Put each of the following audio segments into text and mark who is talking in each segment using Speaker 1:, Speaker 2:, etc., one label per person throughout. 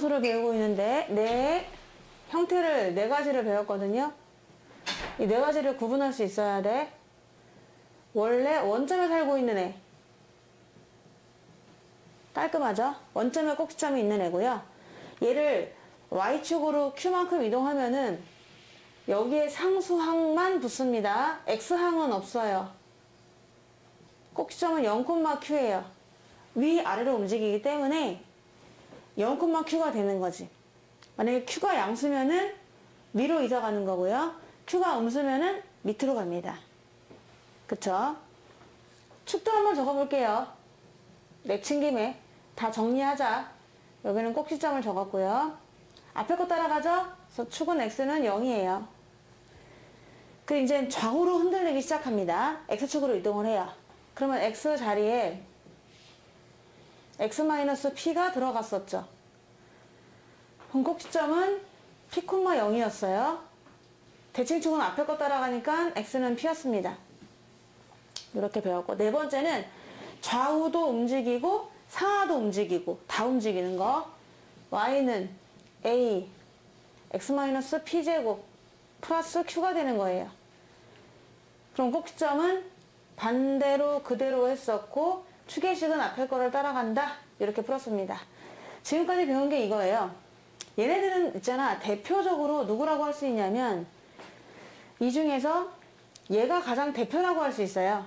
Speaker 1: 상수를 배우고 있는데 네 형태를 네 가지를 배웠거든요. 이 네 가지를 구분할 수 있어야 돼. 원래 원점에 살고 있는 애. 깔끔하죠? 원점에 꼭지점이 있는 애고요. 얘를 Y축으로 Q만큼 이동하면은 여기에 상수항만 붙습니다. X항은 없어요. 꼭지점은 0,Q예요. 위아래로 움직이기 때문에 0,Q가 되는 거지. 만약에 Q가 양수면은 위로 이사 가는 거고요. Q가 음수면은 밑으로 갑니다. 그쵸? 축도 한번 적어볼게요. 내친 김에 다 정리하자. 여기는 꼭지점을 적었고요. 앞에 거 따라가죠? 그래서 축은 X는 0이에요. 그 이제 좌우로 흔들리기 시작합니다. X축으로 이동을 해요. 그러면 X 자리에 X-P가 들어갔었죠. 그럼 꼭지점은 P,0이었어요. 대칭축은 앞에 거 따라가니까 X는 P였습니다. 이렇게 배웠고, 네 번째는 좌우도 움직이고 상하도 움직이고 다 움직이는 거. Y는 A X-P제곱 플러스 Q가 되는 거예요. 그럼 꼭지점은 반대로 그대로 했었고 추계식은 앞에 거를 따라간다. 이렇게 풀었습니다. 지금까지 배운 게 이거예요. 얘네들은 있잖아, 대표적으로 누구라고 할 수 있냐면 이 중에서 얘가 가장 대표라고 할 수 있어요.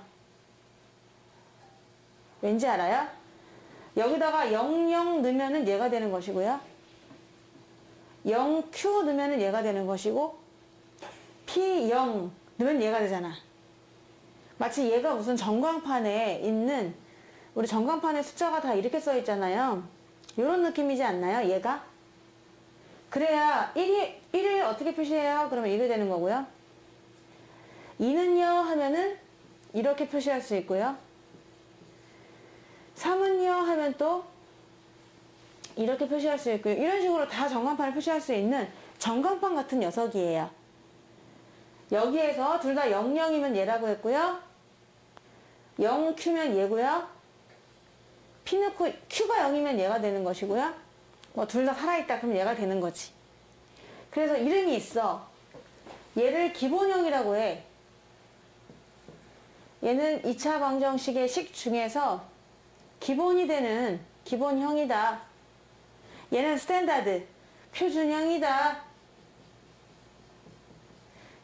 Speaker 1: 왠지 알아요? 여기다가 00 넣으면은 얘가 되는 것이고요. 0Q 넣으면은 얘가 되는 것이고 P0 넣으면 얘가 되잖아. 마치 얘가 무슨 전광판에 있는, 우리 전광판에 숫자가 다 이렇게 써 있잖아요. 이런 느낌이지 않나요? 얘가? 그래야 1을 어떻게 표시해요? 그러면 이게 되는 거고요. 2는요 하면은 이렇게 표시할 수 있고요. 3은요 하면 또 이렇게 표시할 수 있고요. 이런 식으로 다 전광판을 표시할 수 있는 전광판 같은 녀석이에요. 여기에서 둘 다 00이면 얘라고 했고요. 0Q면 얘고요. P 넣고 Q가 0이면 얘가 되는 것이고요. 뭐 둘 다 살아있다 그럼 얘가 되는 거지. 그래서 이름이 있어. 얘를 기본형이라고 해. 얘는 2차 방정식의 식 중에서 기본이 되는 기본형이다. 얘는 스탠다드, 표준형이다.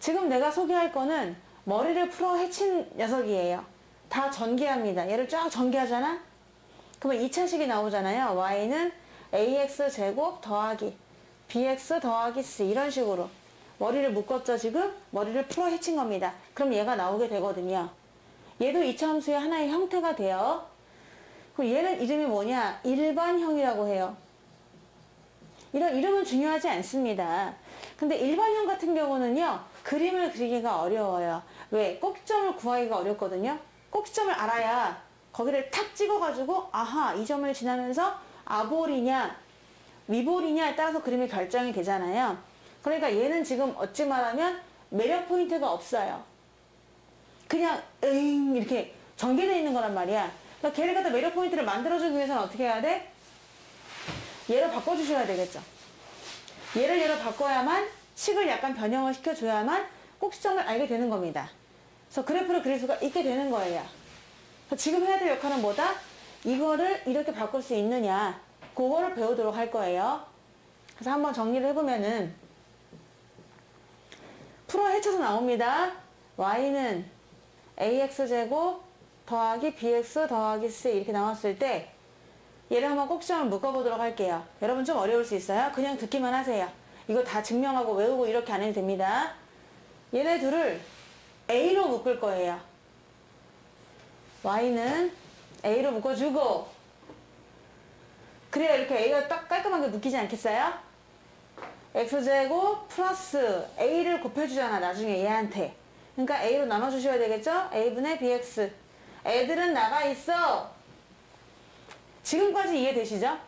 Speaker 1: 지금 내가 소개할 거는 머리를 풀어 헤친 녀석이에요. 다 전개합니다. 얘를 쫙 전개하잖아? 그러면 2차식이 나오잖아요. Y는 AX제곱 더하기 BX 더하기 C, 이런 식으로 머리를 묶었죠. 지금 머리를 풀어 헤친 겁니다. 그럼 얘가 나오게 되거든요. 얘도 2차 함수의 하나의 형태가 돼요. 그럼 얘는 이름이 뭐냐? 일반형이라고 해요. 이런 이름은 중요하지 않습니다. 근데 일반형 같은 경우는요, 그림을 그리기가 어려워요. 왜? 꼭지점을 구하기가 어렵거든요. 꼭지점을 알아야 거기를 탁 찍어가지고 아하, 이 점을 지나면서 아볼이냐 위볼이냐에 따라서 그림이 결정이 되잖아요. 그러니까 얘는 지금 어찌 말하면 매력 포인트가 없어요. 그냥 이렇게 전개되어 있는 거란 말이야. 그러니까 걔를 갖다 매력 포인트를 만들어주기 위해서는 어떻게 해야 돼? 얘를 바꿔주셔야 되겠죠. 얘를 바꿔야만, 식을 약간 변형을 시켜줘야만 꼭지점을 알게 되는 겁니다. 그래서 그래프를 그릴 수가 있게 되는 거예요. 지금 해야 될 역할은 뭐다? 이거를 이렇게 바꿀 수 있느냐, 그거를 배우도록 할 거예요. 그래서 한번 정리를 해보면은 풀어 헤쳐서 나옵니다. Y는 AX제곱 더하기 BX 더하기 C 이렇게 나왔을 때 얘를 한번 꼭지점을 묶어보도록 할게요. 여러분 좀 어려울 수 있어요. 그냥 듣기만 하세요. 이거 다 증명하고 외우고 이렇게 안 해도 됩니다. 얘네 둘을 A로 묶을 거예요. Y는 A로 묶어주고, 그래야 이렇게 A가 딱 깔끔하게 묶이지 않겠어요? X제곱 플러스 A를 곱해주잖아, 나중에 얘한테. 그러니까 A로 나눠주셔야 되겠죠? A분의 BX. 애들은 나가 있어. 지금까지 이해되시죠?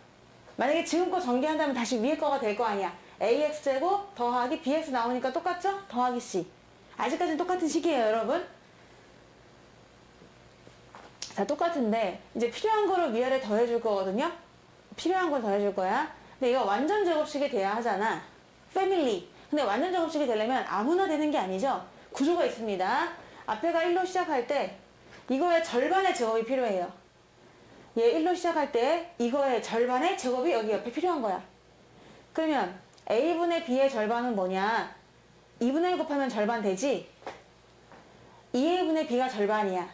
Speaker 1: 만약에 지금 거 전개한다면 다시 위에 거가 될 거 아니야. AX제곱 더하기 BX 나오니까 똑같죠? 더하기 C. 아직까지는 똑같은 식이에요, 여러분. 자, 똑같은데 이제 필요한 거를 위아래 더해줄 거거든요. 필요한 걸 더해줄 거야. 근데 이거 완전 제곱식이 돼야 하잖아. 패밀리. 근데 완전 제곱식이 되려면 아무나 되는 게 아니죠. 구조가 있습니다. 앞에가 1로 시작할 때 이거의 절반의 제곱이 필요해요. 얘 1로 시작할 때 이거의 절반의 제곱이 여기 옆에 필요한 거야. 그러면 A분의 B의 절반은 뭐냐? 2분의 1 곱하면 절반 되지? 2A분의 B가 절반이야.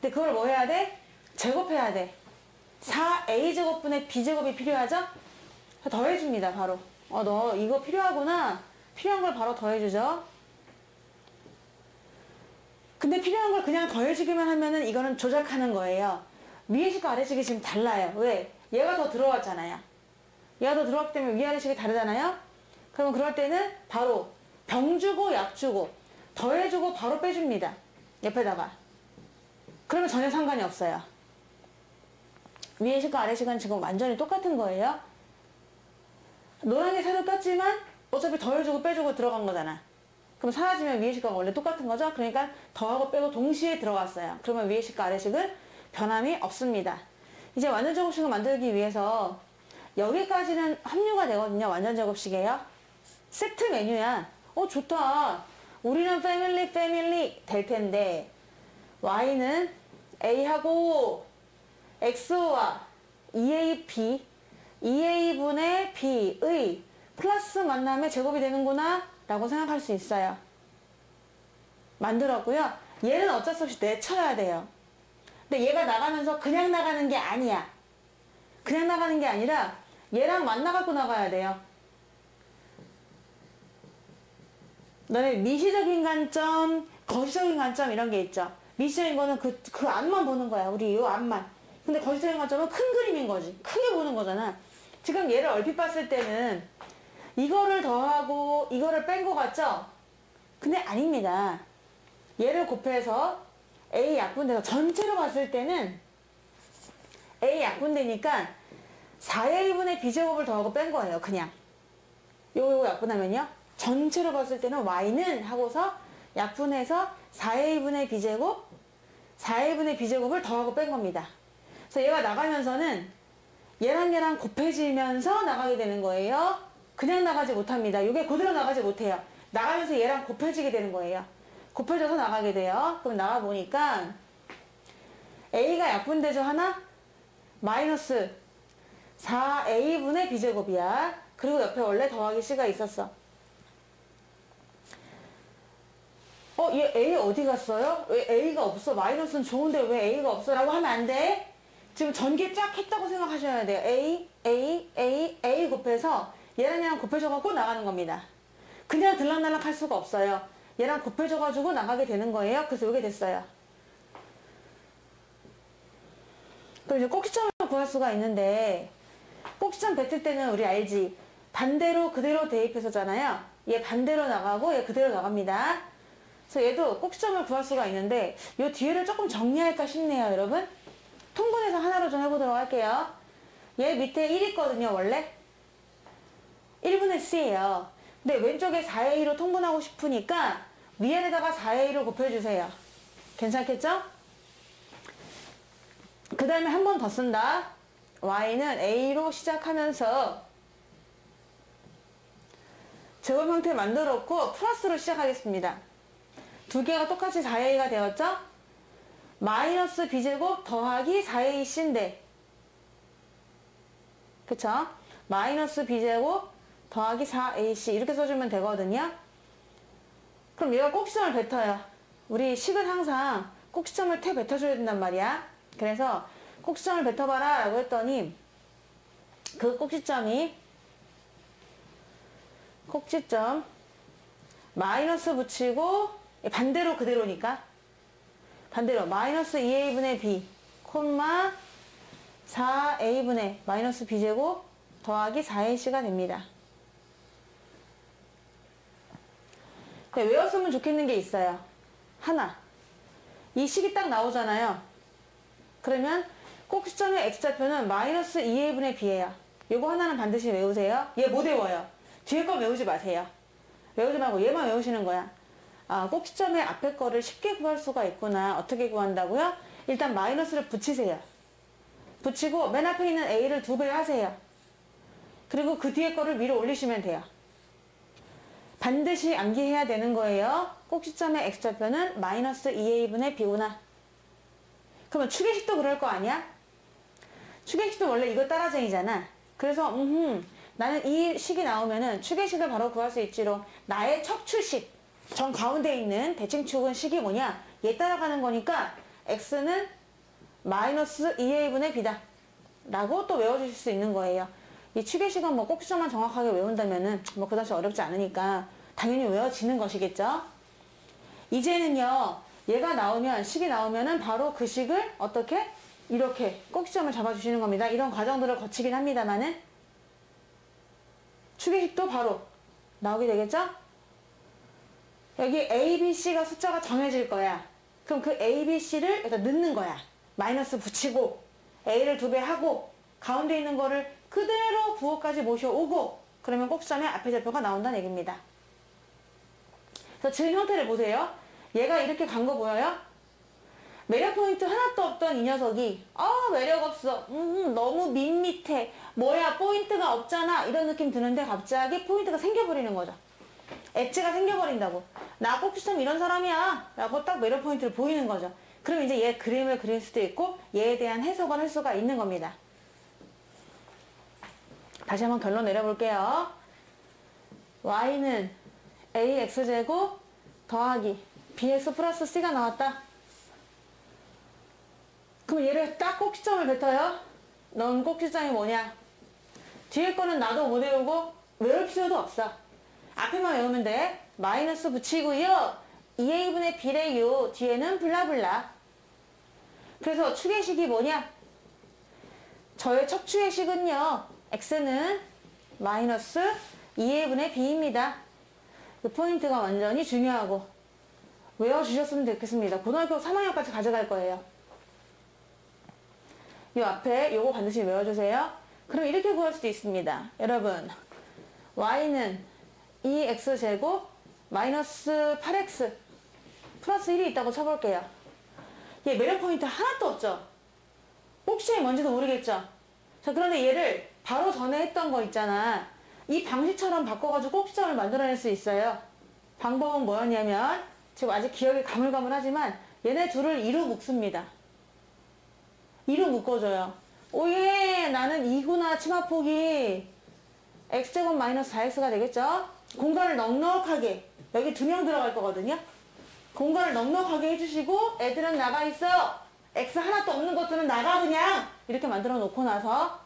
Speaker 1: 근데 그걸 뭐 해야 돼? 제곱해야 돼. 4A제곱분의 B제곱이 필요하죠? 더해줍니다, 바로. 너 이거 필요하구나. 필요한 걸 바로 더해주죠. 근데 필요한 걸 그냥 더해주기만 하면은 이거는 조작하는 거예요. 위에식과 아래식이 지금 달라요. 왜? 얘가 더 들어왔잖아요. 얘가 더 들어왔기 때문에 위아래식이 다르잖아요. 그러면 그럴 때는 바로 병 주고 약 주고 더해주고 바로 빼줍니다. 옆에다가. 그러면 전혀 상관이 없어요. 위에식과 아래식은 지금 완전히 똑같은 거예요. 노란게 새로 꼈지만 어차피 더해주고 빼주고 들어간 거잖아. 그럼 사라지면 위에식과 원래 똑같은 거죠. 그러니까 더하고 빼고 동시에 들어갔어요. 그러면 위에식과 아래식은 변함이 없습니다. 이제 완전 제곱식을 만들기 위해서 여기까지는 합류가 되거든요. 완전 제곱식이에요. 세트 메뉴야. 좋다. 우리는 패밀리 될 텐데 y는 a하고 x와 2ab 2a분의 b의 플러스 만남의 제곱이 되는구나 라고 생각할 수 있어요. 만들었고요. 얘는 어쩔 수 없이 내쳐야 돼요. 근데 얘가 나가면서 그냥 나가는 게 아니야. 그냥 나가는 게 아니라 얘랑 만나갖고 나가야 돼요. 너네 미시적인 관점, 거시적인 관점 이런 게 있죠. 미시적인 거는 그 앞만 보는 거야. 우리 이 앞만. 근데 거시적인 관점은 큰 그림인 거지. 크게 보는 거잖아. 지금 얘를 얼핏 봤을 때는 이거를 더하고 이거를 뺀 거 같죠? 근데 아닙니다. 얘를 곱해서 A 약분돼서 전체로 봤을 때는 A 약분되니까 4A분의 B제곱을 더하고 뺀 거예요. 그냥. 요거 약분하면요. 전체로 봤을 때는 Y는 하고서 약분해서 4A분의 B제곱, 4A분의 B제곱을 더하고 뺀 겁니다. 그래서 얘가 나가면서는 얘랑 곱해지면서 나가게 되는 거예요. 그냥 나가지 못합니다. 이게 그대로 나가지 못해요. 나가면서 얘랑 곱해지게 되는 거예요. 곱해져서 나가게 돼요. 그럼 나가보니까 A가 약분되죠 하나? 마이너스 4A분의 B제곱이야. 그리고 옆에 원래 더하기 C가 있었어. 얘 A 어디 갔어요? 왜 A가 없어? 마이너스는 좋은데 왜 A가 없어? 라고 하면 안 돼. 지금 전개 쫙 했다고 생각하셔야 돼요. A 곱해서 얘랑 곱해져갖고 나가는 겁니다. 그냥 들락날락 할 수가 없어요. 얘랑 곱해져가지고 나가게 되는 거예요. 그래서 이게 됐어요. 그럼 이제 꼭지점을 구할 수가 있는데 꼭지점 뱉을 때는 우리 알지? 반대로 그대로 대입해서잖아요. 얘 반대로 나가고 얘 그대로 나갑니다. 그래서 얘도 꼭지점을 구할 수가 있는데 이 뒤에를 조금 정리할까 싶네요, 여러분. 통분해서 하나로 좀 해보도록 할게요. 얘 밑에 1 있거든요, 원래. 1분의 C예요. 근데 왼쪽에 4A로 통분하고 싶으니까 위에다가 4A로 곱해주세요. 괜찮겠죠? 그 다음에 한 번 더 쓴다. Y는 A로 시작하면서 제곱 형태 만들었고 플러스로 시작하겠습니다. 두 개가 똑같이 4A가 되었죠? 마이너스 B제곱 더하기 4AC인데 그쵸? 마이너스 B제곱 더하기 4AC 이렇게 써주면 되거든요. 그럼 얘가 꼭지점을 뱉어요. 우리 식은 항상 꼭지점을 뱉어줘야 된단 말이야. 그래서 꼭지점을 뱉어봐라 라고 했더니 그 꼭지점이 꼭지점 마이너스 붙이고 반대로 그대로니까 반대로 마이너스 2A분의 B 콤마 4A분의 마이너스 B제곱 더하기 4AC가 됩니다. 네, 외웠으면 좋겠는 게 있어요. 하나. 이 식이 딱 나오잖아요. 그러면 꼭지점의 X좌표는 마이너스 2A분의 B예요. 요거 하나는 반드시 외우세요. 얘 못 외워요. 뒤에 거 외우지 마세요. 외우지 말고 얘만 외우시는 거야. 꼭지점의 앞에 거를 쉽게 구할 수가 있구나. 어떻게 구한다고요? 일단 마이너스를 붙이세요. 붙이고 맨 앞에 있는 A를 2배 하세요. 그리고 그 뒤에 거를 위로 올리시면 돼요. 반드시 암기해야 되는 거예요. 꼭지점의 x좌표는 마이너스 2a분의 b구나. 그러면 추계식도 그럴 거 아니야? 추계식도 원래 이거 따라쟁이잖아. 그래서 나는 이 식이 나오면은 추계식을 바로 구할 수 있지롱. 나의 척추식, 정 가운데 있는 대칭축은 식이 뭐냐? 얘 따라가는 거니까 x는 마이너스 2a분의 b다 라고 또 외워주실 수 있는 거예요. 이 추계식은 뭐 꼭지점만 정확하게 외운다면은 뭐 그다지 어렵지 않으니까 당연히 외워지는 것이겠죠. 이제는요, 얘가 나오면, 식이 나오면은 바로 그 식을 어떻게? 이렇게 꼭지점을 잡아주시는 겁니다. 이런 과정들을 거치긴 합니다만은 추계식도 바로 나오게 되겠죠? 여기 A, B, C가 숫자가 정해질 거야. 그럼 그 A, B, C를 여기다 넣는 거야. 마이너스 붙이고 A를 2배 하고 가운데 있는 거를 그대로 부호까지 모셔오고 그러면 꼭지점의 앞에 좌표가 나온다는 얘기입니다. 그래서 지금 형태를 보세요. 얘가 이렇게 간 거 보여요? 매력 포인트 하나도 없던 이 녀석이 매력 없어. 너무 밋밋해. 뭐야 포인트가 없잖아. 이런 느낌 드는데 갑자기 포인트가 생겨버리는 거죠. 엣지가 생겨버린다고. 나 꼭지점 이런 사람이야 라고 딱 매력 포인트를 보이는 거죠. 그럼 이제 얘 그림을 그릴 수도 있고 얘에 대한 해석을 할 수가 있는 겁니다. 다시 한번 결론 내려볼게요. y는 ax제곱 더하기 bx 플러스 c가 나왔다. 그럼 얘를 딱 꼭지점을 뱉어요. 넌 꼭지점이 뭐냐? 뒤에 거는 나도 못 외우고 외울 필요도 없어. 앞에만 외우면 돼. 마이너스 붙이고요. 2a분의 b래요. 뒤에는 블라블라. 그래서 추계식이 뭐냐? 저의 척추의 식은요. x는 마이너스 2a분의 b입니다. 그 포인트가 완전히 중요하고 외워주셨으면 좋겠습니다. 고등학교 3학년까지 가져갈 거예요. 이 앞에 요거 반드시 외워주세요. 그럼 이렇게 구할 수도 있습니다. 여러분, y는 2x제곱 마이너스 8x 플러스 1이 있다고 쳐볼게요. 얘 매력 포인트 하나도 없죠? 꼭지점이 뭔지도 모르겠죠? 자, 그런데 얘를 바로 전에 했던 거 있잖아. 이 방식처럼 바꿔가지고 꼭지점을 만들어낼 수 있어요. 방법은 뭐였냐면 지금 아직 기억이 가물가물하지만 얘네 둘을 2로 묶습니다. 2로 묶어줘요. 오예, 나는 2구나 치마폭이 x제곱 마이너스 4x가 되겠죠? 공간을 넉넉하게, 여기 2명 들어갈 거거든요. 공간을 넉넉하게 해주시고 애들은 나가 있어. x 하나도 없는 것들은 나가 그냥. 이렇게 만들어 놓고 나서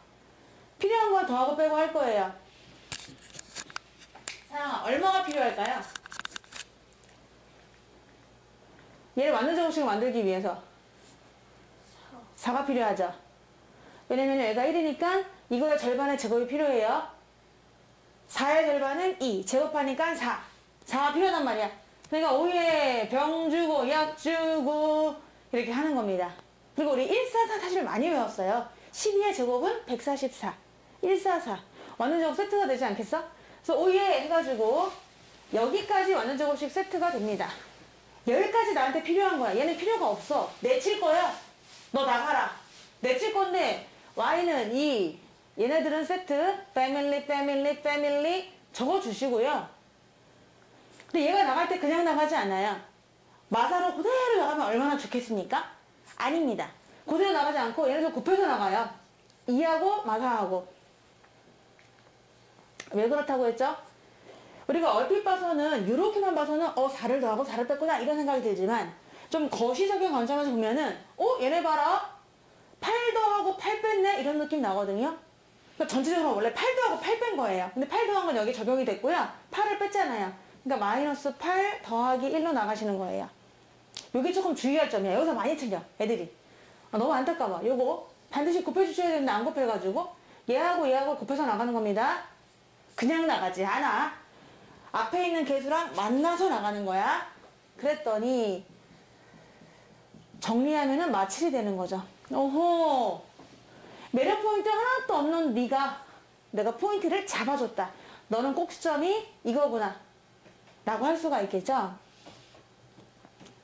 Speaker 1: 필요한 건 더하고 빼고 할 거예요. 사랑아, 얼마가 필요할까요? 얘를 완전 제곱식을 만들기 위해서 4가 필요하죠. 왜냐면 얘가 1이니까 이거의 절반의 제곱이 필요해요. 4의 절반은 2. 제곱하니까 4. 4가 필요하단 말이야. 그러니까 오예, 병 주고 약 주고 이렇게 하는 겁니다. 그리고 우리 144 사실 많이 외웠어요. 12의 제곱은 144. 144. 완전 제곱 세트가 되지 않겠어? 그래서 오예 해가지고 여기까지 완전 제곱식 세트가 됩니다. 여기까지 나한테 필요한 거야. 얘는 필요가 없어. 내칠 거야. 너 나가라. 내칠 건데 y는 2. 얘네들은 세트. 패밀리 적어주시고요. 근데 얘가 나갈 때 그냥 나가지 않아요. 마사로 그대로 나가면 얼마나 좋겠습니까? 아닙니다. 그대로 나가지 않고 얘네들 곱해서 나가요. 2하고 마사하고. 왜 그렇다고 했죠? 우리가 얼핏 봐서는 이렇게만 봐서는 4를 더하고 4를 뺐구나 이런 생각이 들지만 좀 거시적인 관점에서 보면은 얘네 봐라 8 더하고 8 뺐네 이런 느낌 나거든요. 그러니까 전체적으로 원래 8 더하고 8 뺀 거예요. 근데 8 더한 건 여기 적용이 됐고요. 8을 뺐잖아요. 그러니까 마이너스 8 더하기 1로 나가시는 거예요. 요게 조금 주의할 점이야. 여기서 많이 틀려 애들이. 너무 안타까워. 요거 반드시 곱해주셔야 되는데 안 곱해가지고 얘하고 곱해서 나가는 겁니다. 그냥 나가지 않아. 앞에 있는 개수랑 만나서 나가는 거야. 그랬더니 정리하면은 마칠이 되는 거죠. 오호, 매력 포인트 하나도 없는 네가 내가 포인트를 잡아줬다. 너는 꼭지점이 이거구나 라고 할 수가 있겠죠.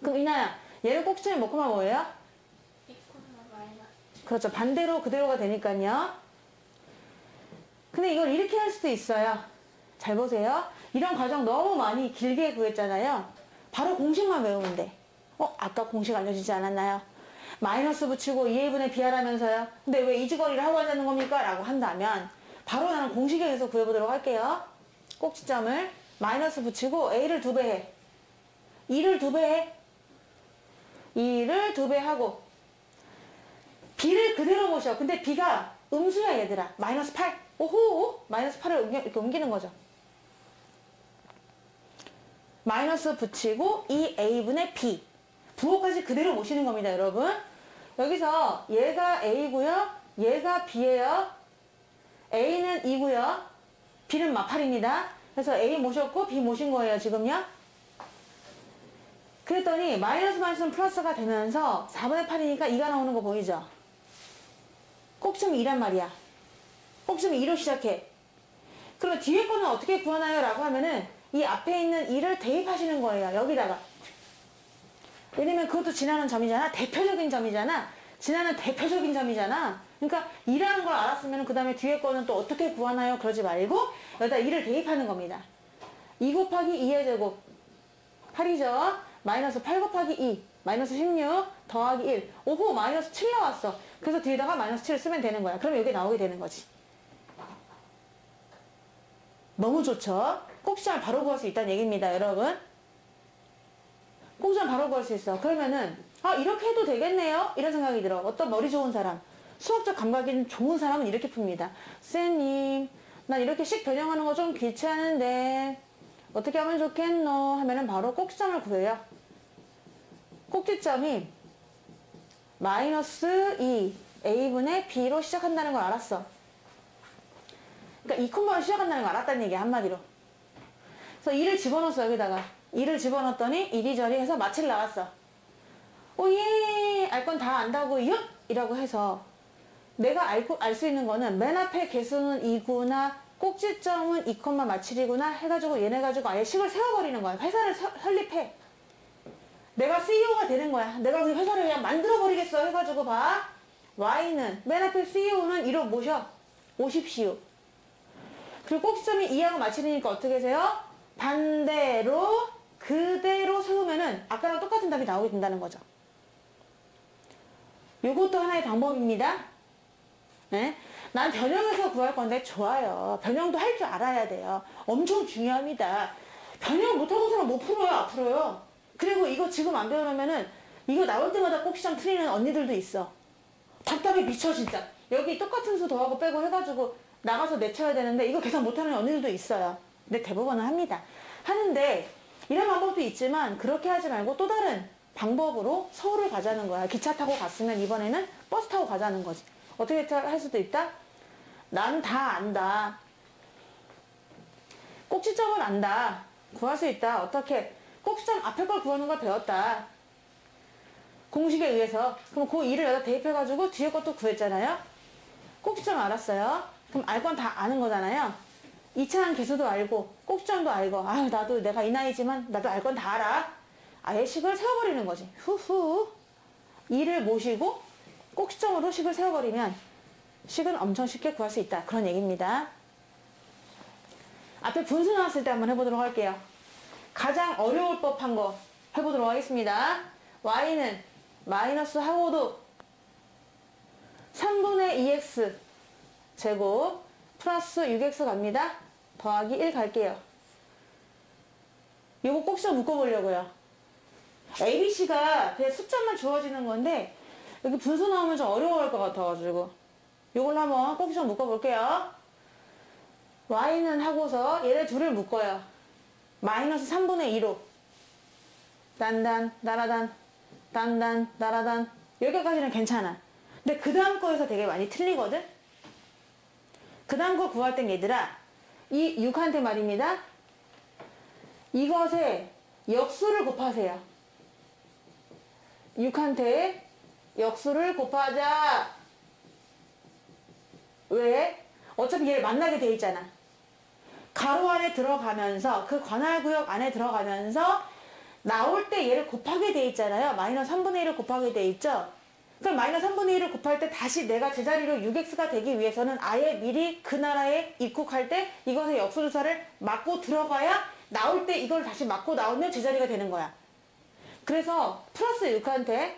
Speaker 1: 그럼 이나야, 얘를 꼭지점이 뭐구나 뭐예요? 그렇죠. 반대로 그대로가 되니까요. 근데 이걸 이렇게 할 수도 있어요. 잘 보세요. 이런 과정 너무 많이 길게 구했잖아요. 바로 공식만 외우면 돼. 아까 공식 알려주지 않았나요? 마이너스 붙이고 2a분의 b 하라면서요. 근데 왜 이주거리를 하고 하자는 겁니까? 라고 한다면 바로 나는 공식에 의해서 구해보도록 할게요. 꼭지점을 마이너스 붙이고 a를 2배 해. 2를 2배 해. 2를 2배 하고 b를 그대로 모셔. 근데 b가 음수야 얘들아. 마이너스 8. 오호, 마이너스 8을 이렇게 옮기는 거죠. 마이너스 붙이고 2a분의 b. 부호까지 그대로 모시는 겁니다, 여러분. 여기서 얘가 a고요. 얘가 b예요. a는 2고요. b는 마8입니다. 그래서 a 모셨고 b 모신 거예요, 지금요. 그랬더니 마이너스 마이너스는 플러스가 되면서 4분의 8이니까 2가 나오는 거 보이죠? 꼭지점이 2란 말이야. 꼭지점이 2로 시작해. 그럼 뒤에 거는 어떻게 구하나요? 라고 하면은 이 앞에 있는 2를 대입하시는 거예요. 여기다가. 왜냐면 그것도 지나는 점이잖아. 대표적인 점이잖아. 지나는 대표적인 점이잖아. 그러니까 2라는 걸 알았으면 그 다음에 뒤에 거는 또 어떻게 구하나요? 그러지 말고 여기다 2를 대입하는 겁니다. 2 곱하기 2의 제곱 8이죠. 마이너스 8 곱하기 2 마이너스 16 더하기 1 오호 마이너스 7 나왔어. 그래서 뒤에다가 마이너스 7을 쓰면 되는 거야. 그럼 여기 나오게 되는 거지. 너무 좋죠? 꼭지점을 바로 구할 수 있다는 얘기입니다, 여러분. 꼭지점 바로 구할 수 있어. 그러면은 이렇게 해도 되겠네요? 이런 생각이 들어. 어떤 머리 좋은 사람, 수학적 감각이 좋은 사람은 이렇게 풉니다. 쌤님, 난 이렇게 식 변형하는 거 좀 귀찮은데 어떻게 하면 좋겠노? 하면은 바로 꼭지점을 구해요. 꼭지점이 마이너스 2 a분의 b로 시작한다는 걸 알았어. 그러니까 2콤마로 시작한다는 걸 알았다는 얘기야, 한마디로. 그래서 2를 집어넣었어, 여기다가. 2를 집어넣었더니 이리저리 해서 마칠 나왔어. 오예! 알 건 다 안다고, 윷! 이라고 해서 내가 알 수 있는 거는 맨 앞에 개수는 2구나, 꼭지점은 2,7이구나 해가지고 얘네 가지고 아예 식을 세워버리는 거야. 회사를 설립해. 내가 CEO가 되는 거야. 내가 그 회사를 그냥 만들어버리겠어 해가지고 봐. Y는 맨 앞에 CEO는 2로 모셔. 오십시오. 그리고 꼭지점이 2하고 마치니까 어떻게 하세요? 반대로 그대로 세우면은 아까랑 똑같은 답이 나오게 된다는 거죠. 요것도 하나의 방법입니다. 네? 난 변형해서 구할 건데 좋아요. 변형도 할 줄 알아야 돼요. 엄청 중요합니다. 변형 못하는 사람 못 풀어요, 앞으로요. 그리고 이거 지금 안 배워놓으면은 이거 나올 때마다 꼭지점 틀리는 언니들도 있어. 답답해 미쳐 진짜. 여기 똑같은 수 더하고 빼고 해가지고 나가서 내쳐야 되는데 이거 계산 못하는 언니들도 있어요. 근데 대부분은 합니다. 하는데 이런 방법도 있지만 그렇게 하지 말고 또 다른 방법으로 서울을 가자는 거야. 기차 타고 갔으면 이번에는 버스 타고 가자는 거지. 어떻게 할 수도 있다? 난 다 안다. 꼭지점을 안다. 구할 수 있다. 어떻게? 꼭지점 앞에 걸 구하는 걸 배웠다. 공식에 의해서. 그럼 그 2를 여기다 대입해가지고 뒤에 것도 구했잖아요. 꼭지점 알았어요. 그럼 알 건 다 아는 거잖아요. 2차항 개수도 알고 꼭지점도 알고 나도 내가 이 나이지만 나도 알 건 다 알아. 아예 식을 세워버리는 거지. 후후. 2를 모시고 꼭지점으로 식을 세워버리면 식은 엄청 쉽게 구할 수 있다. 그런 얘기입니다. 앞에 분수 나왔을 때 한번 해보도록 할게요. 가장 어려울 법한 거 해보도록 하겠습니다. y는 마이너스 하고도 3분의 2x 제곱 플러스 6x 갑니다. 더하기 1 갈게요. 이거 꼭지점 묶어보려고요. ABC가 그냥 숫자만 주어지는 건데 여기 분수 나오면 좀 어려워할 것 같아가지고 이걸로 한번 꼭지점 묶어볼게요. y는 하고서 얘네 둘을 묶어요. 마이너스 3분의 2로 단단 나라단 단단 나라단 여기까지는 괜찮아. 근데 그 다음 거에서 되게 많이 틀리거든. 그 다음 거 구할 땐 얘들아 이 6한테 말입니다. 이것에 역수를 곱하세요. 6한테 역수를 곱하자. 왜? 어차피 얘를 만나게 돼 있잖아. 가로 안에 들어가면서 그 관할구역 안에 들어가면서 나올 때 얘를 곱하게 돼 있잖아요. 마이너스 3분의 1을 곱하게 돼 있죠. 그럼 마이너스 3분의 1을 곱할 때 다시 내가 제자리로 6x가 되기 위해서는 아예 미리 그 나라에 입국할 때 이것의 역수주사를 맞고 들어가야 나올 때 이걸 다시 맞고 나오면 제자리가 되는 거야. 그래서 플러스 6한테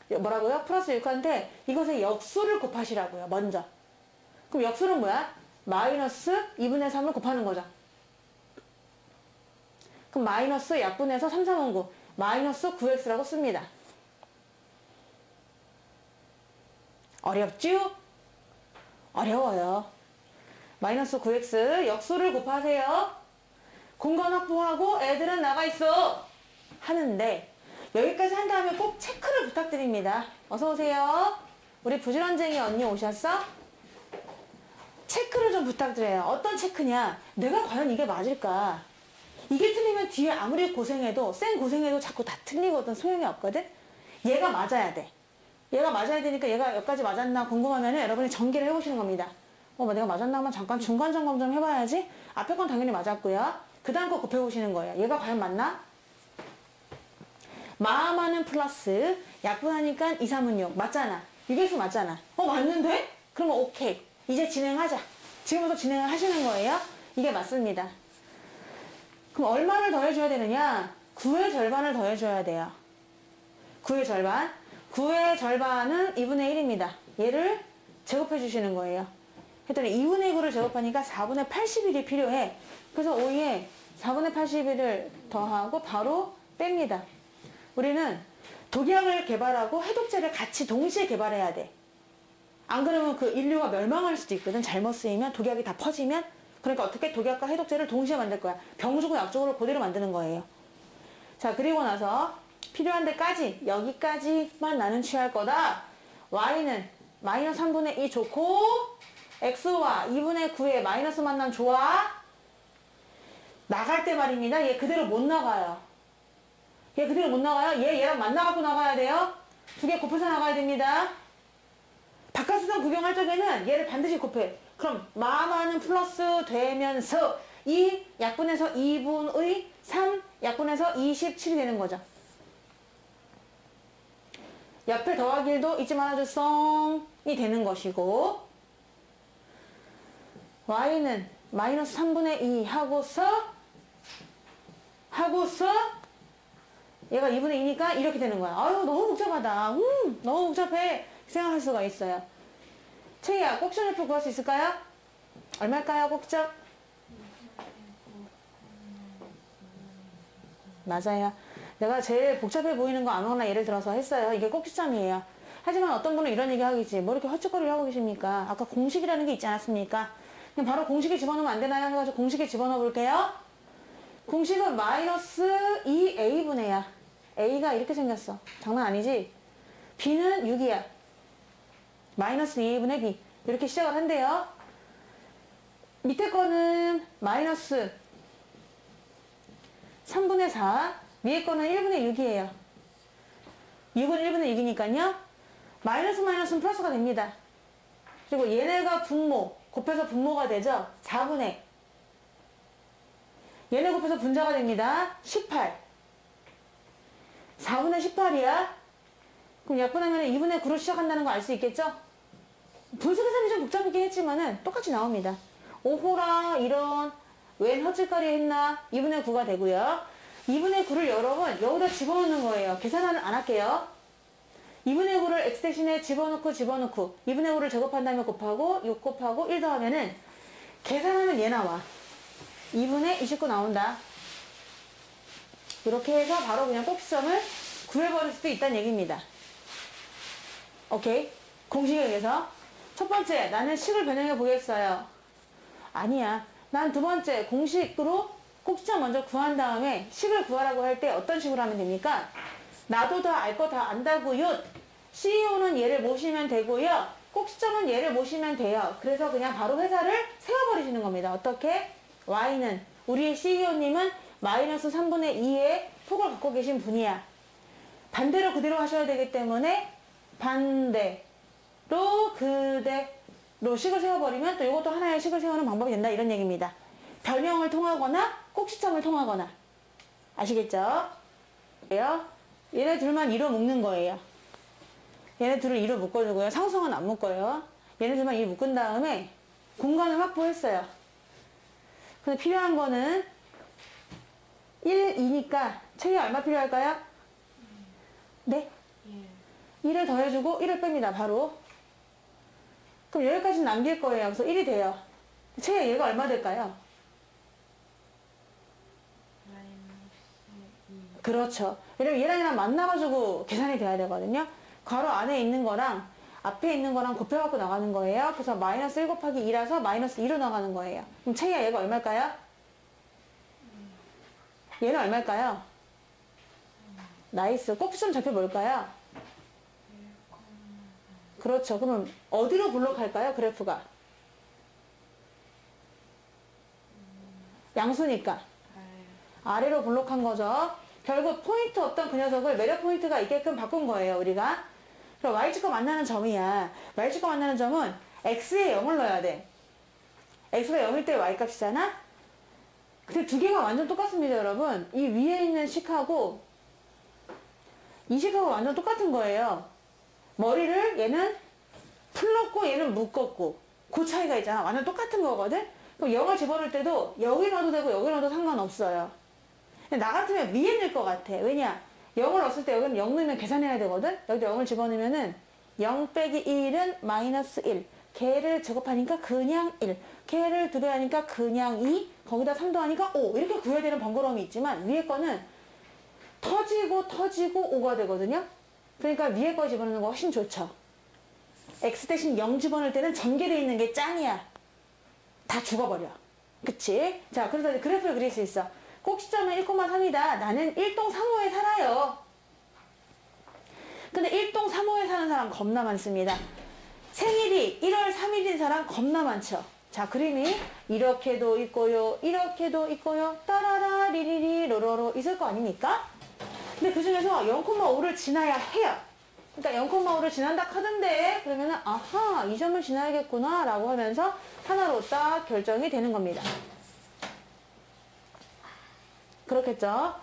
Speaker 1: 뭐라고요? 플러스 6한테 이것의 역수를 곱하시라고요. 먼저. 그럼 역수는 뭐야? 마이너스 2분의 3을 곱하는 거죠. 그럼 마이너스 약분해서 3, 3은 9 마이너스 9x라고 씁니다. 어렵죠? 어려워요. 마이너스 9x 역수를 곱하세요. 공간 확보하고 애들은 나가 있어. 하는데 여기까지 한 다음에 꼭 체크를 부탁드립니다. 어서 오세요. 우리 부지런쟁이 언니 오셨어? 체크를 좀 부탁드려요. 어떤 체크냐? 내가 과연 이게 맞을까? 이게 틀리면 뒤에 아무리 고생해도 쌩 고생해도 자꾸 다 틀리거든. 소용이 없거든. 얘가 맞아야 돼. 얘가 맞아야 되니까 얘가 여기까지 맞았나 궁금하면 여러분이 전개를 해보시는 겁니다. 뭐 내가 맞았나 하면 잠깐 중간 점검 좀 해봐야지. 앞에 건 당연히 맞았고요. 그 다음 거 곱해보시는 거예요. 얘가 과연 맞나? 마하는 플러스 약분하니까 2, 3은 6 맞잖아. 6x 맞잖아. 맞는데? 그러면 오케이. 이제 진행하자. 지금부터 진행을 하시는 거예요. 이게 맞습니다. 그럼 얼마를 더해줘야 되느냐? 9의 절반을 더해줘야 돼요. 9의 절반. 9의 절반은 2분의 1입니다. 얘를 제곱해 주시는 거예요. 했더니 2분의 9를 제곱하니까 4분의 81이 필요해. 그래서 5에 4분의 81을 더하고 바로 뺍니다. 우리는 독약을 개발하고 해독제를 같이 동시에 개발해야 돼. 안 그러면 그 인류가 멸망할 수도 있거든. 잘못 쓰이면 독약이 다 퍼지면. 그러니까 어떻게 독약과 해독제를 동시에 만들 거야. 병주고 약주고를 그대로 만드는 거예요. 자, 그리고 나서 필요한 데까지 여기까지만 나는 취할 거다. y는 마이너스 3분의 2 좋고 x와 2분의 9의 마이너스 만남 좋아. 나갈 때 말입니다. 얘 그대로 못 나가요. 얘 그대로 못 나가요. 얘랑 만나갖고 나가야 돼요. 두 개 곱해서 나가야 됩니다. 바깥세상 구경할 적에는 얘를 반드시 곱해. 그럼 마마는 플러스 되면서 2 약분해서 2분의 3 약분해서 27이 되는 거죠. 옆에 더하기 1도 잊지 말아주성이 되는 것이고 y는 마이너스 3분의 2 하고서 얘가 2분의 2니까 이렇게 되는 거야. 아유 너무 복잡하다. 너무 복잡해. 생각할 수가 있어요. 채희야 꼭지점 F 구할 수 있을까요? 얼마일까요 꼭지점? 맞아요. 내가 제일 복잡해 보이는 거 아무거나 예를 들어서 했어요. 이게 꼭지점이에요. 하지만 어떤 분은 이런 얘기 하겠지. 뭐 이렇게 헛짓거리를 하고 계십니까? 아까 공식이라는 게 있지 않았습니까? 그냥 바로 공식에 집어넣으면 안 되나요? 해가지고 공식에 집어넣어 볼게요. 공식은 마이너스 2a분의 야. a가 이렇게 생겼어. 장난 아니지? b는 6이야. 마이너스 2a분의 b. 이렇게 시작을 한대요. 밑에 거는 마이너스 3분의 4. 위에 거는 1분의 6이에요. 6은 1분의 6이니까요. 마이너스 마이너스는 플러스가 됩니다. 그리고 얘네가 분모. 곱해서 분모가 되죠. 4분의. 얘네 곱해서 분자가 됩니다. 18. 4분의 18이야. 그럼 약분하면 2분의 9로 시작한다는 거 알 수 있겠죠? 분수 계산이 좀 복잡하긴 했지만은 똑같이 나옵니다. 오호라 이런 웬 헛짓거리 했나? 2분의 9가 되고요. 2분의 9를 여러분 여기다 집어넣는 거예요. 계산은 안 할게요. 2분의 9를 x 대신에 집어넣고 2분의 9를 제곱한 다음에 곱하고 6 곱하고 1 더하면은 계산하면 얘 나와. 2분의 29 나온다. 이렇게 해서 바로 그냥 꼭지점을 구해버릴 수도 있다는 얘기입니다. 오케이? 공식에 의해서 첫 번째, 나는 식을 변형해 보겠어요. 아니야. 난 두 번째, 공식으로 꼭지점 먼저 구한 다음에 식을 구하라고 할 때 어떤 식으로 하면 됩니까? 나도 다 알 거 다 안다고요. CEO는 얘를 모시면 되고요. 꼭지점은 얘를 모시면 돼요. 그래서 그냥 바로 회사를 세워버리시는 겁니다. 어떻게? Y는 우리의 CEO님은 마이너스 3분의 2의 폭을 갖고 계신 분이야. 반대로 그대로 하셔야 되기 때문에 반대로 그대로 식을 세워버리면 또 이것도 하나의 식을 세우는 방법이 된다 이런 얘기입니다. 별명을 통하거나 꼭지점을 통하거나 아시겠죠? 얘네 둘만 이뤄 묶는 거예요. 얘네 둘을 2로 묶어주고요. 상수항은 안 묶어요. 얘네들만 2 묶은 다음에 공간을 확보했어요. 근데 필요한 거는 1, 2니까 책이 얼마 필요할까요? 네? 1을 더해주고 1을 뺍니다. 바로. 그럼 여기까지는 남길 거예요. 그래서 1이 돼요. 책의 얘가 얼마 될까요? 그렇죠. 왜냐면 얘랑 얘랑 만나가지고 계산이 돼야 되거든요. 괄호 안에 있는 거랑 앞에 있는 거랑 곱해갖고 나가는 거예요. 그래서 마이너스 1 곱하기 2라서 마이너스 2로 나가는 거예요. 그럼 책의 얘가 얼마일까요? 얘는 얼마일까요? 나이스. 꼭지점 좌표 뭘까요? 그렇죠. 그러면 어디로 블록할까요? 그래프가. 양수니까. 아래로 블록한 거죠. 결국 포인트 없던 그 녀석을 매력 포인트가 있게끔 바꾼 거예요. 우리가. 그럼 y축과 만나는 점이야. y축과 만나는 점은 x에 0을 넣어야 돼. x가 0일 때 y값이잖아. 근데 두 개가 완전 똑같습니다. 여러분. 이 위에 있는 식하고 이 식하고 완전 똑같은 거예요. 머리를 얘는 풀렀고 얘는 묶었고 그 차이가 있잖아. 완전 똑같은 거거든. 그럼 0을 집어넣을 때도 여기 넣어도 되고 여기 넣어도 상관없어요. 나 같으면 위에 넣을 것 같아. 왜냐? 0을 넣었을 때 여기는 0 넣으면 계산해야 되거든. 여기다 0을 집어넣으면은 0 빼기 1은 마이너스 1. 걔를 제곱하니까 그냥 1. 걔를 2배 하니까 그냥 2. 거기다 3 더하니까 5. 이렇게 구해야 되는 번거로움이 있지만 위에 거는 터지고 5가 되거든요. 그러니까 위에 거 집어넣는 거 훨씬 좋죠. x 대신 0 집어넣을 때는 전개되어 있는 게 짱이야. 다 죽어버려. 그치? 자, 그래서 그래프를 그릴 수 있어. 꼭지점은 1,3이다. 나는 1동 3호에 살아요. 근데 1동 3호에 사는 사람 겁나 많습니다. 생일이 1월 3일인 사람 겁나 많죠. 자, 그림이 이렇게도 있고요. 이렇게도 있고요. 따라라 리리리 로로로 있을 거 아닙니까? 근데 그 중에서 0,5를 지나야 해요. 그러니까 0,5를 지난다 하던데 그러면은 아하 이 점을 지나야겠구나 라고 하면서 하나로 딱 결정이 되는 겁니다. 그렇겠죠?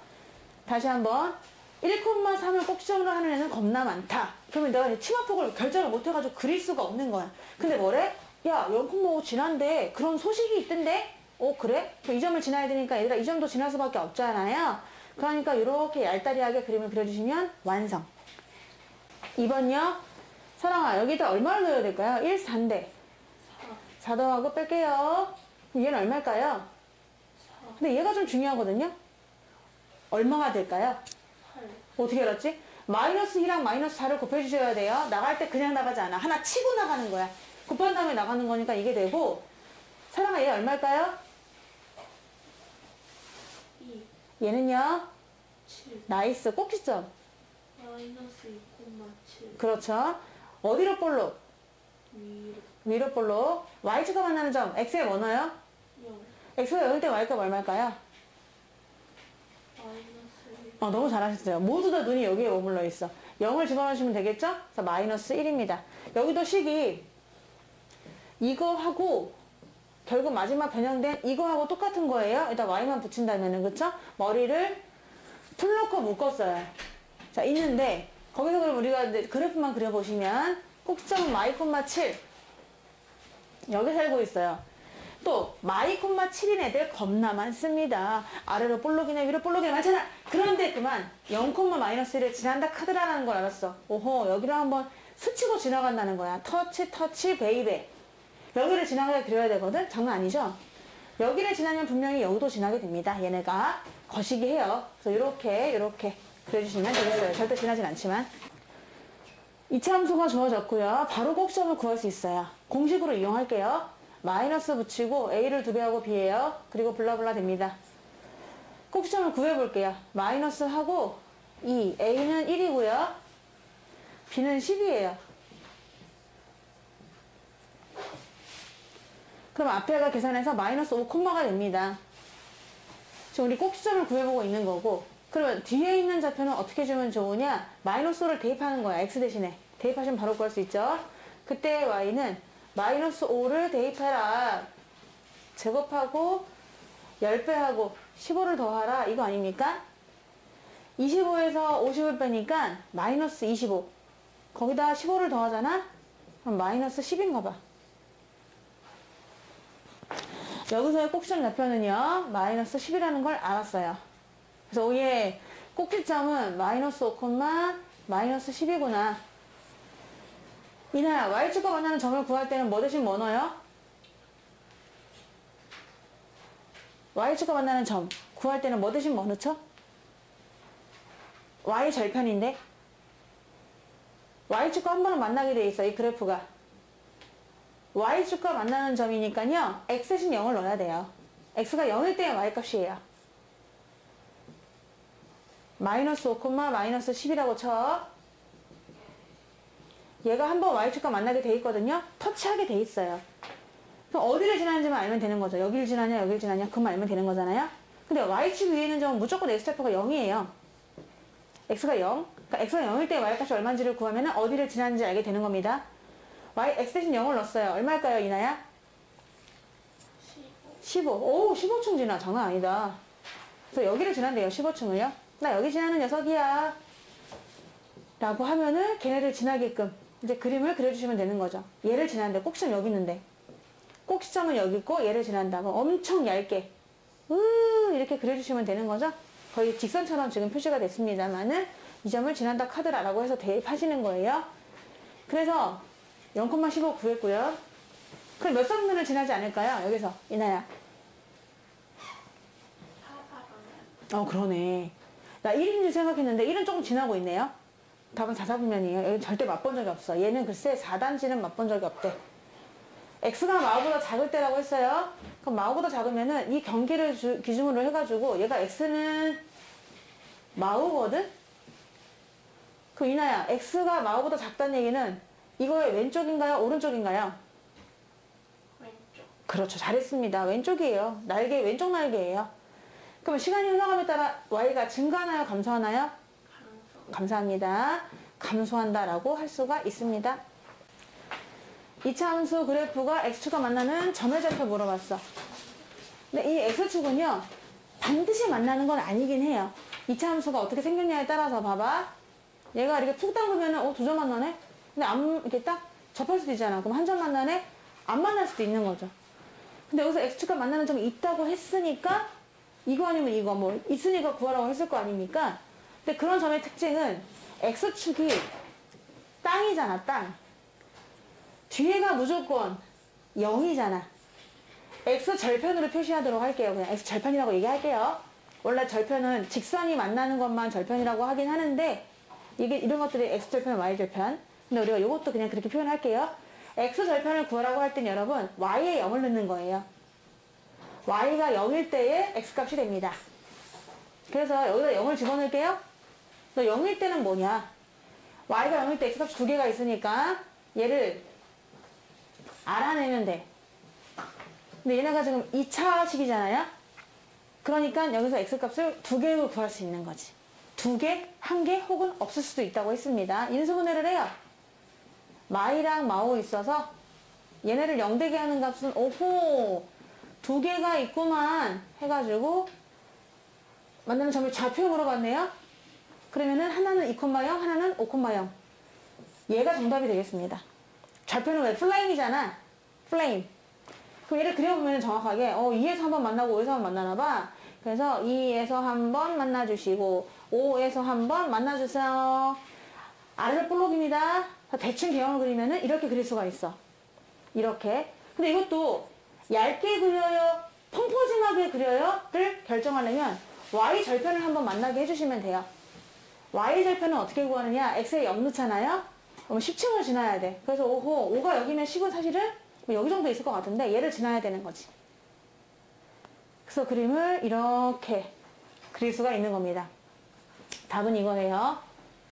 Speaker 1: 다시 한번 1,3을 꼭지점으로 하는 애는 겁나 많다. 그러면 내가 치마폭을 결정을 못해가지고 그릴 수가 없는 거야. 근데 뭐래? 야 0,5 지난데 그런 소식이 있던데? 그래? 이 점을 지나야 되니까 얘들아 이 점도 지날 수밖에 없잖아요. 그러니까 이렇게 얄다리하게 그림을 그려주시면 완성. 2번요. 사랑아 여기다 얼마를 넣어야 될까요? 1, 4인데 4 더하고 뺄게요. 얘는 얼마일까요? 근데 얘가 좀 중요하거든요. 얼마가 될까요? 8. 어떻게 알았지? 마이너스 2랑 마이너스 4를 곱해주셔야 돼요. 나갈 때 그냥 나가지 않아. 하나 치고 나가는 거야. 곱한 다음에 나가는 거니까 이게 되고. 사랑아 얘 얼마일까요?
Speaker 2: 2.
Speaker 1: 얘는요?
Speaker 2: 7.
Speaker 1: 나이스. 꼭지점.
Speaker 2: 마이너스 2,7.
Speaker 1: 그렇죠. 어디로 볼록?
Speaker 2: 위로.
Speaker 1: 위로 볼록. y축과 만나는 점. x에 뭐 넣어요?
Speaker 2: 0.
Speaker 1: x가 0일 때 y값 얼마일까요?
Speaker 2: 마이너스 1.
Speaker 1: 너무 잘하셨어요. 모두 다 눈이 여기에 머물러 있어. 0을 집어넣으시면 되겠죠? 그래서 마이너스 1입니다. 여기도 식이 이거하고 결국 마지막 변형된 이거하고 똑같은 거예요. 일단 y만 붙인다면은 그쵸? 머리를 풀놓고 묶었어요. 자 있는데 거기서 그럼 우리가 이제 그래프만 그려보시면 꼭지점은 마이,7 여기 살고 있어요. 또 마이,7인 애들 겁나 많습니다. 아래로 볼록이나 위로 볼록이나 많잖아. 그런데 그만 0,-1을 지난다 카드라는 걸 알았어. 오호 여기를 한번 스치고 지나간다는 거야. 터치 베이베. 여기를 지나가게 그려야 되거든. 장난 아니죠? 여기를 지나면 분명히 여기도 지나게 됩니다. 얘네가 거시기 해요. 그래서 이렇게 그려주시면 되겠어요. 절대 지나진 않지만. 이체 함수가 주어졌고요. 바로 꼭지점을 구할 수 있어요. 공식으로 이용할게요. 마이너스 붙이고 a를 2배하고 b예요. 그리고 블라블라 됩니다. 꼭지점을 구해볼게요. 마이너스 하고 2, a는 1이고요. b는 10이에요. 그럼 앞에가 계산해서 마이너스 5콤마가 됩니다. 지금 우리 꼭지점을 구해보고 있는 거고 그러면 뒤에 있는 좌표는 어떻게 주면 좋으냐? 마이너스 5를 대입하는 거야. x 대신에. 대입하시면 바로 구할 수 있죠. 그때 y는 마이너스 5를 대입해라. 제곱하고 10배하고 15를 더하라. 이거 아닙니까? 25에서 50을 빼니까 마이너스 25. 거기다 15를 더하잖아? 그럼 마이너스 10인가 봐. 여기서의 꼭지점 좌표는요, 마이너스 10이라는 걸 알았어요. 그래서 오예, 꼭지점은 마이너스 5, 마이너스 10이구나. 이나야, y축과 만나는 점을 구할 때는 뭐 대신 뭐 넣어요? y축과 만나는 점 구할 때는 뭐 대신 뭐 넣죠? y 절편인데 y축과 한 번은 만나게 돼 있어, 이 그래프가. y축과 만나는 점이니까요, x 대신 0을 넣어야 돼요. x가 0일 때의 y값이에요. 마이너스 5, 마이너스 10이라고 쳐. 얘가 한번 y축과 만나게 돼 있거든요. 터치하게 돼 있어요. 그럼 어디를 지나는지만 알면 되는 거죠. 여기를 지나냐, 여기를 지나냐, 그만 알면 되는 거잖아요. 근데 y축 위에 있는 점은 무조건 x좌표가 0이에요. x가 0. 그러니까 x가 0일 때 y값이 얼마인지를 구하면 어디를 지나는지 알게 되는 겁니다. x 대신 0을 넣었어요. 얼마일까요, 이나야? 15. 오, 15층 지나. 장난 아니다. 그래서 여기를 지난대요, 15층을요. 나 여기 지나는 녀석이야. 라고 하면은 걔네를 지나게끔 이제 그림을 그려주시면 되는 거죠. 얘를 지나는데 꼭지점 여기 있는데 꼭지점은 여기 있고 얘를 지난다고 엄청 얇게 이렇게 그려주시면 되는 거죠. 거의 직선처럼 지금 표시가 됐습니다만은 이 점을 지난다 카드라라고 해서 대입하시는 거예요. 그래서 0,15 구했고요. 그럼 몇 성분을 지나지 않을까요? 여기서 이나야.
Speaker 2: 4.
Speaker 1: 그러네. 나 1인 줄 생각했는데 1은 조금 지나고 있네요. 답은 4사분면이에요. 여기 절대 맛본 적이 없어. 얘는 글쎄 4단지는 맛본 적이 없대. x가 마우보다 작을 때라고 했어요. 그럼 마우보다 작으면은 이 경계를 기준으로 해가지고 얘가 x는 마우거든? 그럼 이나야, x가 마우보다 작다는 얘기는 이거의 왼쪽인가요? 오른쪽인가요?
Speaker 2: 왼쪽.
Speaker 1: 그렇죠. 잘했습니다. 왼쪽이에요. 날개, 왼쪽 날개예요. 그럼 시간이 흘러감에 따라 y가 증가하나요? 감소하나요?
Speaker 2: 감소.
Speaker 1: 감사합니다. 감소한다라고 할 수가 있습니다. 2차 함수 그래프가 x축과 만나는 점의 좌표 물어봤어. 근데 이 x축은요, 반드시 만나는 건 아니긴 해요. 2차 함수가 어떻게 생겼냐에 따라서 봐봐. 얘가 이렇게 푹 담그면은, 두 점 만나네? 근데 이렇게 딱 접할 수도 있잖아. 그럼 한 점 만나네? 안 만날 수도 있는 거죠. 근데 여기서 x축과 만나는 점이 있다고 했으니까, 이거 아니면 이거, 뭐, 있으니까 구하라고 했을 거 아닙니까? 근데 그런 점의 특징은, x축이 땅이잖아, 땅. 뒤에가 무조건 0이잖아. x 절편으로 표시하도록 할게요. 그냥 x 절편이라고 얘기할게요. 원래 절편은 직선이 만나는 것만 절편이라고 하긴 하는데 이게 이런 것들이 x 절편, y 절편. 근데 우리가 이것도 그냥 그렇게 표현할게요. x 절편을 구하라고 할 땐 여러분 y에 0을 넣는 거예요. y가 0일 때의 x 값이 됩니다. 그래서 여기다 0을 집어넣을게요. 너 0일 때는 뭐냐? y가 0일 때 x 값이 두 개가 있으니까 얘를 알아내면 돼. 근데 얘네가 지금 2차식이잖아요? 그러니까 여기서 x값을 두 개로 구할 수 있는 거지. 두 개, 한 개, 혹은 없을 수도 있다고 했습니다. 인수분해를 해요. 마이랑 마오 있어서 얘네를 0되게 하는 값은 오호, 두 개가 있구만 해가지고 만나는 점을 좌표 물어봤네요. 그러면은 하나는 2,0, 하나는 5,0. 얘가 정답이 되겠습니다. 좌표는 왜 플레임이잖아. 플레임. 그럼 얘를 그려보면 정확하게 2에서 한 번 만나고 5에서 한 번 만나나 봐. 그래서 2에서 한 번 만나주시고 5에서 한 번 만나주세요. 아래로 볼록입니다. 대충 개형을 그리면은 이렇게 그릴 수가 있어. 이렇게. 근데 이것도 얇게 그려요, 펑퍼짐하게 그려요?를 결정하려면 y 절편을 한번 만나게 해주시면 돼요. y 절편은 어떻게 구하느냐? x에 0 넣잖아요? 그럼 10층을 지나야 돼. 그래서 오호, 5가 여기면 10은 사실은 뭐 여기 정도 있을 것 같은데 얘를 지나야 되는 거지. 그래서 그림을 이렇게 그릴 수가 있는 겁니다. 답은 이거예요.